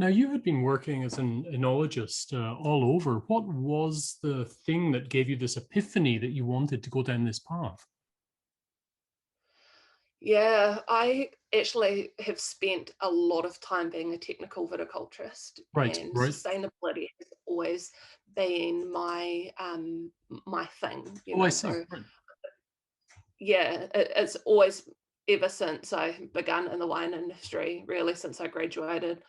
Now, you had been working as an enologist all over. What was the thing that gave you this epiphany that you wanted to go down this path? Yeah, I actually have spent a lot of time being a technical viticulturist, Right, and right. sustainability has always been my thing, Oh, I see. So Right. yeah, it's always ever since I began in the wine industry, really since I graduated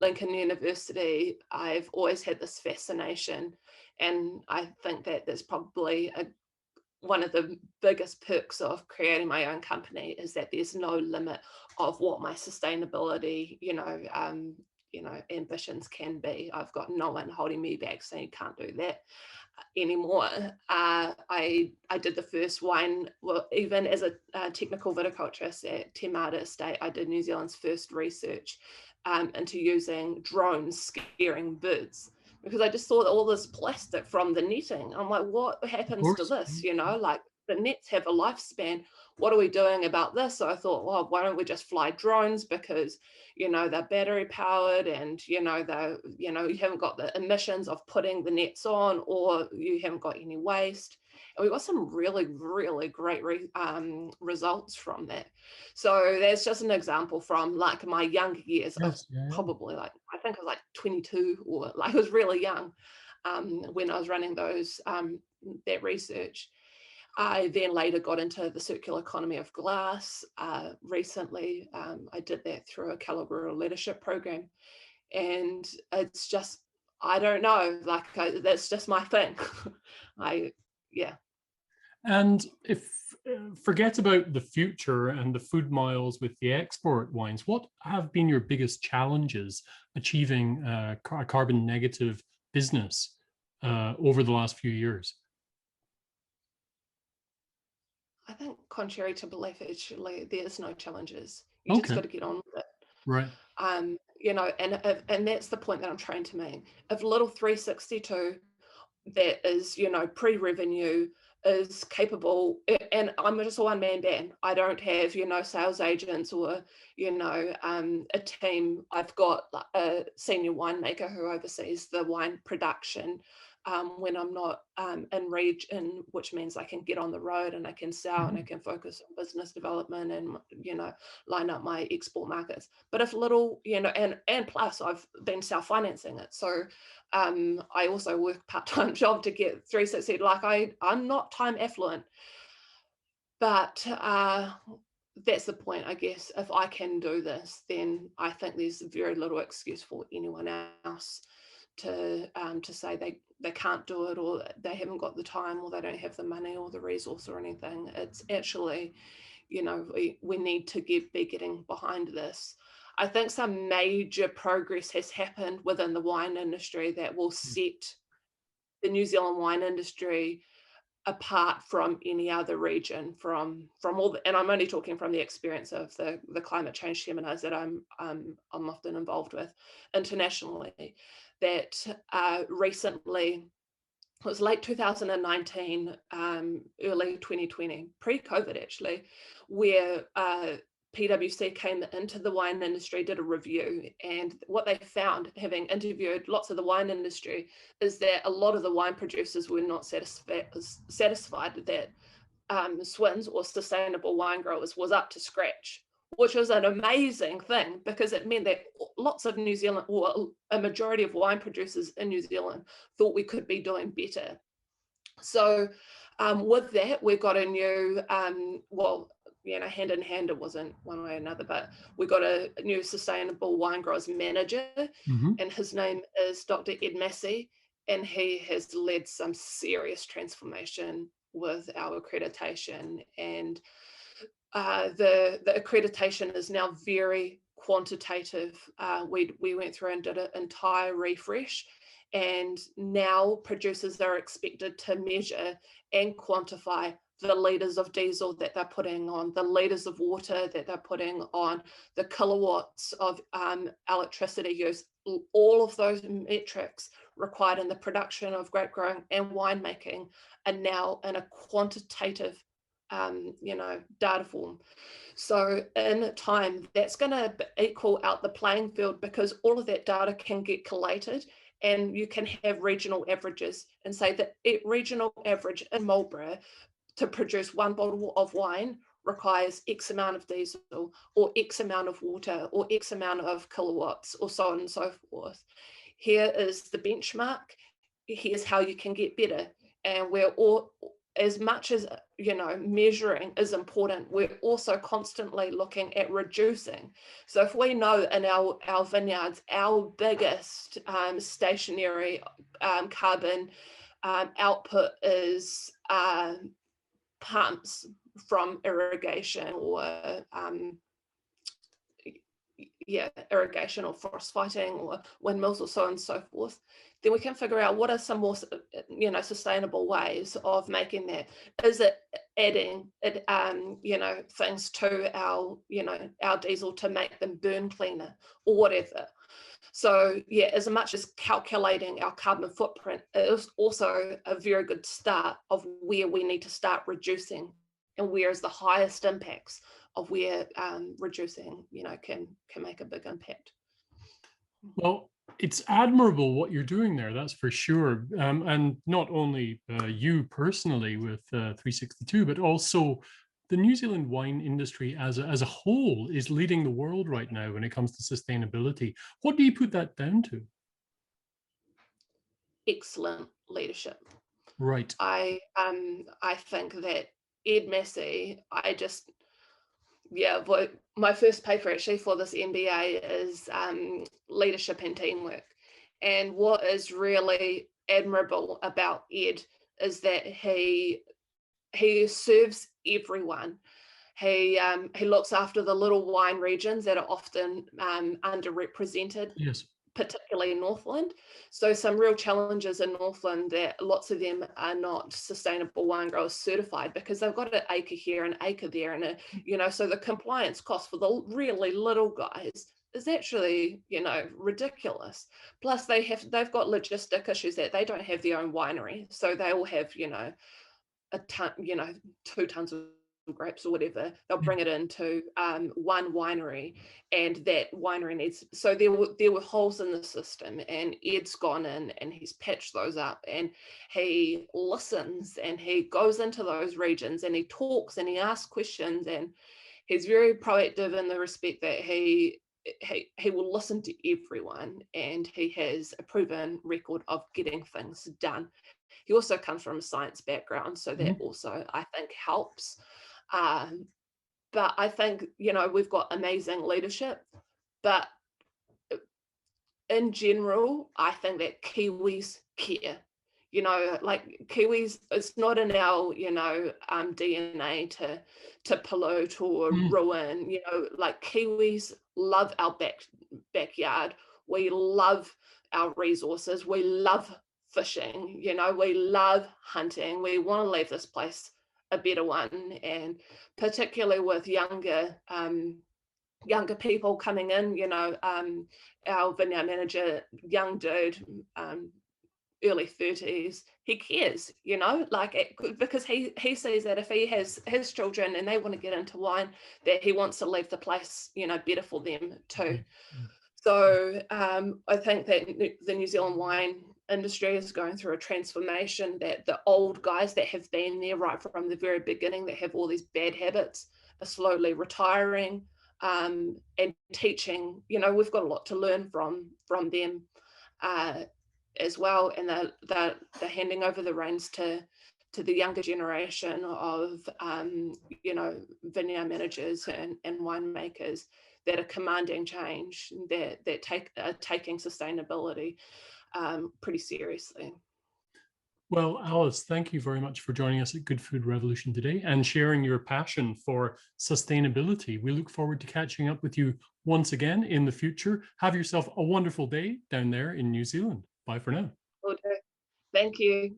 Lincoln University, I've always had this fascination, and I think that that's probably one of the biggest perks of creating my own company is that there's no limit of what my sustainability, ambitions can be. I've got no one holding me back saying you can't do that anymore. I did the first wine, well, even as a technical viticulturist at Temata Estate, I did New Zealand's first research into using drones scaring birds, because I just saw all this plastic from the netting. I'm like, what Of happens to course. this? Like the nets have a lifespan. What are we doing about this? So I thought, well, why don't we just fly drones, because they're battery powered, and you haven't got the emissions of putting the nets on, or you haven't got any waste. And we got some really, really great results from that. So that's just an example from like my younger years. I was Yes. Yeah. Yeah. probably like, I think I was like 22, or like I was really young when I was running that research. I then later got into the circular economy of glass. Recently, I did that through a Calabria leadership program. And it's just, I don't know, that's just my thing. I, yeah. And if forget about the future and the food miles with the export wines, what have been your biggest challenges achieving a carbon negative business over the last few years? I think contrary to belief, actually, there's no challenges. You just Okay. got to get on with it. Right. And that's the point that I'm trying to make. If little 362 that is, pre-revenue is capable, and I'm just a one-man band. I don't have, sales agents or, a team. I've got a senior winemaker who oversees the wine production when I'm not in region, which means I can get on the road and I can sell and I Mhm. can focus on business development and, line up my export markets. But if little, and plus I've been self-financing it. So I also work part-time job to get 360. Like I'm not time affluent, but that's the point, I guess. If I can do this, then I think there's very little excuse for anyone else to say they can't do it, or they haven't got the time, or they don't have the money or the resource or anything. It's actually, we need to be getting behind this. I think some major progress has happened within the wine industry that will set the New Zealand wine industry apart from any other region, from all the, and I'm only talking from the experience of the climate change seminars that I'm often involved with internationally. That recently, it was late 2019, early 2020, pre-COVID actually, where PwC came into the wine industry, did a review, and what they found, having interviewed lots of the wine industry, is that a lot of the wine producers were not satisfied that SWINS, or sustainable wine growers, was up to scratch, which was an amazing thing, because it meant that lots of New Zealand, or a majority of wine producers in New Zealand, thought we could be doing better. So with that, we got a new, hand in hand, it wasn't one way or another, but we got a new sustainable wine growers manager, Mhm. and his name is Dr. Ed Massey, and he has led some serious transformation with our accreditation. And the accreditation is now very quantitative. We went through and did an entire refresh, and now producers are expected to measure and quantify the liters of diesel that they're putting on, the liters of water that they're putting on, the kilowatts of electricity use, all of those metrics required in the production of grape growing and winemaking are now in a quantitative data form. So in time, that's going to equal out the playing field, because all of that data can get collated, and you can have regional averages and say that regional average in Marlborough to produce one bottle of wine requires X amount of diesel, or X amount of water, or X amount of kilowatts, or so on and so forth. Here is the benchmark. Here's how you can get better. And we're all, as much as measuring is important, we're also constantly looking at reducing. So if we know in our vineyards, our biggest stationary carbon output is pumps from irrigation, or irrigation or frost fighting or windmills, or so on and so forth, then we can figure out what are some more sustainable ways of making that. Is it adding things to our diesel to make them burn cleaner, or whatever? So yeah, as much as calculating our carbon footprint is also a very good start of where we need to start reducing, and where is the highest impacts of where reducing can make a big impact. Well, it's admirable what you're doing there, that's for sure. And not only you personally with 362, but also the New Zealand wine industry as a whole is leading the world right now when it comes to sustainability. What do you put that down to? Excellent leadership. Right. I think that Ed Massey, but my first paper actually for this MBA is leadership and teamwork. And what is really admirable about Ed is that he serves everyone. He looks after the little wine regions that are often underrepresented. Yes. Particularly in Northland. So some real challenges in Northland, that lots of them are not sustainable wine growers certified, because they've got an acre here, an acre there, and so the compliance cost for the really little guys is actually ridiculous. Plus they've got logistic issues that they don't have their own winery, so they all have a ton, 2 tons of grapes or whatever. They'll bring it into one winery, and that winery needs, so there were holes in the system, and Ed's gone in and he's patched those up, and he listens, and he goes into those regions, and he talks, and he asks questions, and he's very proactive in the respect that he will listen to everyone, and he has a proven record of getting things done. He also comes from a science background, so that also I think helps. But I think, we've got amazing leadership, but in general, I think that Kiwis care. Like Kiwis, it's not in our, DNA to pollute or ruin. Like Kiwis love our backyard. We love our resources. We love fishing. We love hunting. We want to leave this place a better one, and particularly with younger people coming in. Our vineyard manager, young dude, early 30s, he cares, because he sees that if he has his children and they want to get into wine, that he wants to leave the place better for them too. So I think that the New Zealand wine industry is going through a transformation, that the old guys that have been there right from the very beginning, that have all these bad habits, are slowly retiring, and teaching. We've got a lot to learn from them as well, and they're handing over the reins to the younger generation of vineyard managers and winemakers that are commanding change, that are taking sustainability pretty seriously. Well, Alice, thank you very much for joining us at Good Food Revolution today and sharing your passion for sustainability. We look forward to catching up with you once again in the future. Have yourself a wonderful day down there in New Zealand. Bye for now. Will do. Thank you.